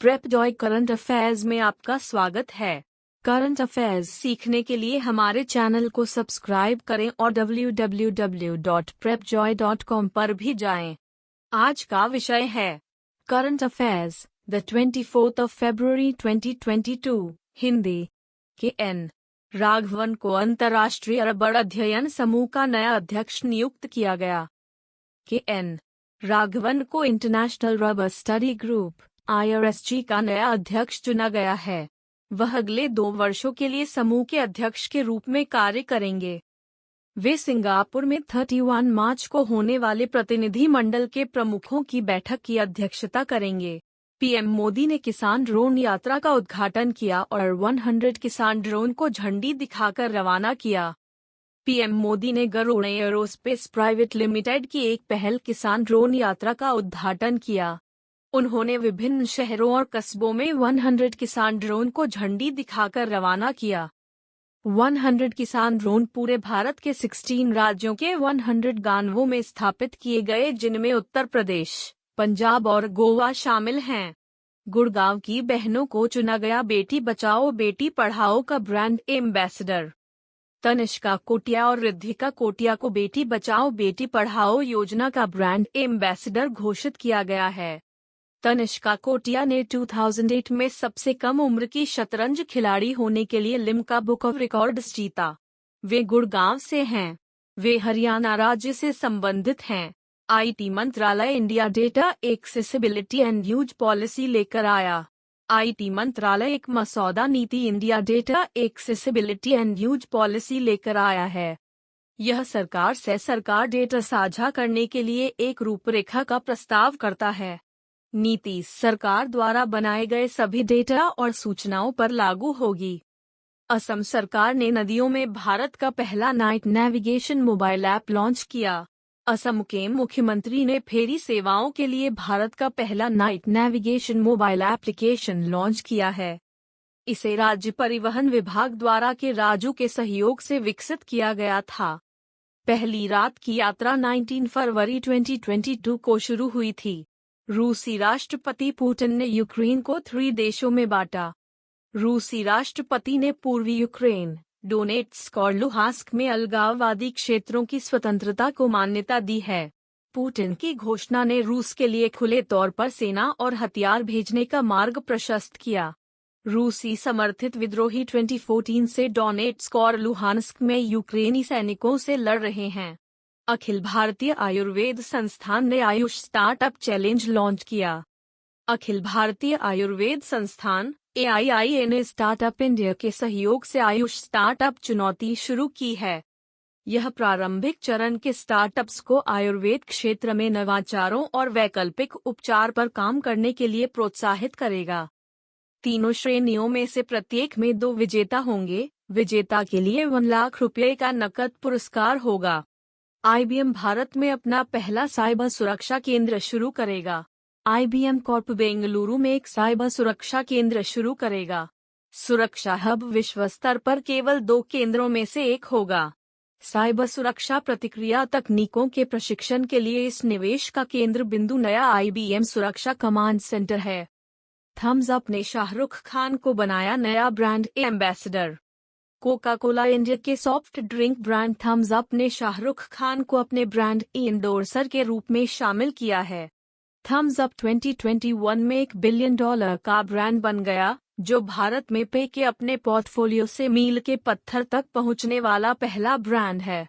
Prep Joy current affairs में आपका स्वागत है। करंट अफेयर्स सीखने के लिए हमारे चैनल को सब्सक्राइब करें और www.prepjoy.com पर भी जाएं। आज का विषय है current affairs the 24th of February 2022 Hindi के एन राघवन को अंतर्राष्ट्रीय रबड़ अध्ययन समूह का नया अध्यक्ष नियुक्त किया गया। के एन राघवन को international rubber study group IRSG का नया अध्यक्ष चुना गया है। वह अगले 2 वर्षों के लिए समूह के अध्यक्ष के रूप में कार्य करेंगे। वे सिंगापुर में 31 मार्च को होने वाले प्रतिनिधि मंडल के प्रमुखों की बैठक की अध्यक्षता करेंगे। पीएम मोदी ने किसान ड्रोन यात्रा का उद्घाटन किया और 100 किसान ड्रोन को झंडी दिखाकर रवाना किया। पीएम मोदी ने गरुड़ एरोस्पेस प्राइवेट लिमिटेड की एक पहल किसान ड्रोन यात्रा का उद्घाटन किया। उन्होंने विभिन्न शहरों और कस्बों में 100 किसान ड्रोन को झंडी दिखाकर रवाना किया। 100 किसान ड्रोन पूरे भारत के 16 राज्यों के 100 गांवों में स्थापित किए गए, जिनमें उत्तर प्रदेश, पंजाब और गोवा शामिल हैं। गुड़गांव की बहनों को चुना गया बेटी बचाओ बेटी पढ़ाओ का ब्रांड एम्बेसडर। तनिष्का कोटिया और रिद्धिका कोटिया को बेटी बचाओ बेटी पढ़ाओ योजना का ब्रांड एम्बेसडर घोषित किया गया है। तनिष्का कोटिया ने 2008 में सबसे कम उम्र की शतरंज खिलाड़ी होने के लिए लिम्का बुक ऑफ रिकॉर्ड्स जीता। वे गुड़गांव से हैं। वे हरियाणा राज्य से संबंधित हैं। आईटी मंत्रालय India data accessibility and use policy लेकर आया। आईटी मंत्रालय एक मसौदा नीति India data accessibility and use policy लेकर आया है। यह सरकार से सरकार डेटा साझा करने के लिए एक रूपरेखा का प्रस्ताव करता है। नीति सरकार द्वारा बनाए गए सभी डेटा और सूचनाओं पर लागू होगी। असम सरकार ने नदियों में भारत का पहला night navigation mobile app launch किया। असम के मुख्यमंत्री ने फेरी सेवाओं के लिए भारत का पहला night navigation mobile application launch किया है। इसे राज्य परिवहन विभाग द्वारा के राजू के सहयोग से विकसित किया गया था। पहली रात की यात्रा 19 फरवरी 2022 को शुरू हुई थी। रूसी राष्ट्रपति पुतिन ने यूक्रेन को 3 देशों में बांटा। रूसी राष्ट्रपति ने पूर्वी यूक्रेन, डोनेट्स्क और लुहांस्क में अलगाववादी क्षेत्रों की स्वतंत्रता को मान्यता दी है। पुतिन की घोषणा ने रूस के लिए खुले तौर पर सेना और हथियार भेजने का मार्ग प्रशस्त किया। रूसी समर्थित विद्रोही 2014 से डोनेट्स्क और लुहांस्क में यूक्रेनी सैनिकों से लड़ रहे हैं। अखिल भारतीय आयुर्वेद संस्थान ने आयुष स्टार्टअप चैलेंज लॉन्च किया। अखिल भारतीय आयुर्वेद संस्थान AIIA ने स्टार्टअप इंडिया के सहयोग से आयुष स्टार्टअप चुनौती शुरू की है। यह प्रारंभिक चरण के स्टार्टअप्स को आयुर्वेद क्षेत्र में नवाचारों और वैकल्पिक उपचार पर काम करने के लिए प्रोत्साहित करेगा। तीनों श्रेणियों में से प्रत्येक में 2 विजेता होंगे। विजेता के लिए 1 लाख रुपये का नकद पुरस्कार होगा। IBM भारत में अपना पहला साइबर सुरक्षा केंद्र शुरू करेगा। IBM कॉर्प बेंगलुरु में एक साइबर सुरक्षा केंद्र शुरू करेगा। सुरक्षा हब विश्व स्तर पर केवल 2 केंद्रों में से एक होगा। साइबर सुरक्षा प्रतिक्रिया तकनीकों के प्रशिक्षण के लिए इस निवेश का केंद्र बिंदु नया IBM सुरक्षा कमांड सेंटर है। थम्स अप ने शाहरुख खान को बनाया नया brand ambassador. Coca Cola India के soft drink brand Thums Up ने शाहरुख खान को अपने ब्रांड एंडोर्सर के रूप में शामिल किया है। थम्स अप 2021 में $1 बिलियन का ब्रांड बन गया, जो भारत में पेय के अपने पोर्टफोलियो से मील के पत्थर तक पहुंचने वाला पहला ब्रांड है।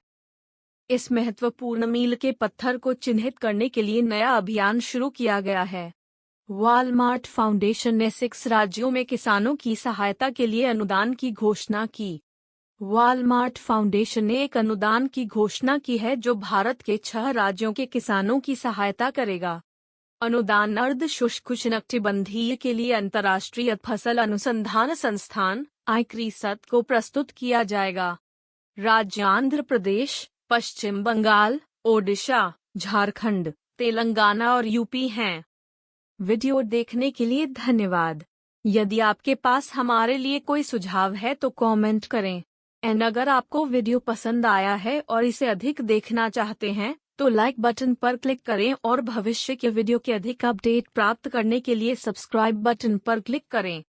इस महत्वपूर्ण मील के पत्थर को चिन्हित करने के लिए नया अभियान शुरू किया गया है। वॉलमार्ट फाउंडेशन ने 6 राज्यों में किसानों की सहायता के लिए अनुदान की घोषणा की। वॉलमार्ट फाउंडेशन ने एक अनुदान की घोषणा की है जो भारत के 6 राज्यों के किसानों की सहायता करेगा। अनुदान अर्ध शुष्क उष्णकटिबंधीय के लिए अंतर्राष्ट्रीय फसल अनुसंधान संस्थान ICRISAT को प्रस्तुत किया जाएगा। राज्य आंध्र प्रदेश, पश्चिम बंगाल, ओडिशा, झारखंड, तेलंगाना और यूपी हैं। वीडियो देखने के लिए धन्यवाद। यदि आपके पास हमारे लिए कोई सुझाव है तो कमेंट करें। अगर आपको वीडियो पसंद आया है और इसे अधिक देखना चाहते हैं तो लाइक बटन पर क्लिक करें और भविष्य के वीडियो के अधिक अपडेट प्राप्त करने के लिए सब्सक्राइब बटन पर क्लिक करें।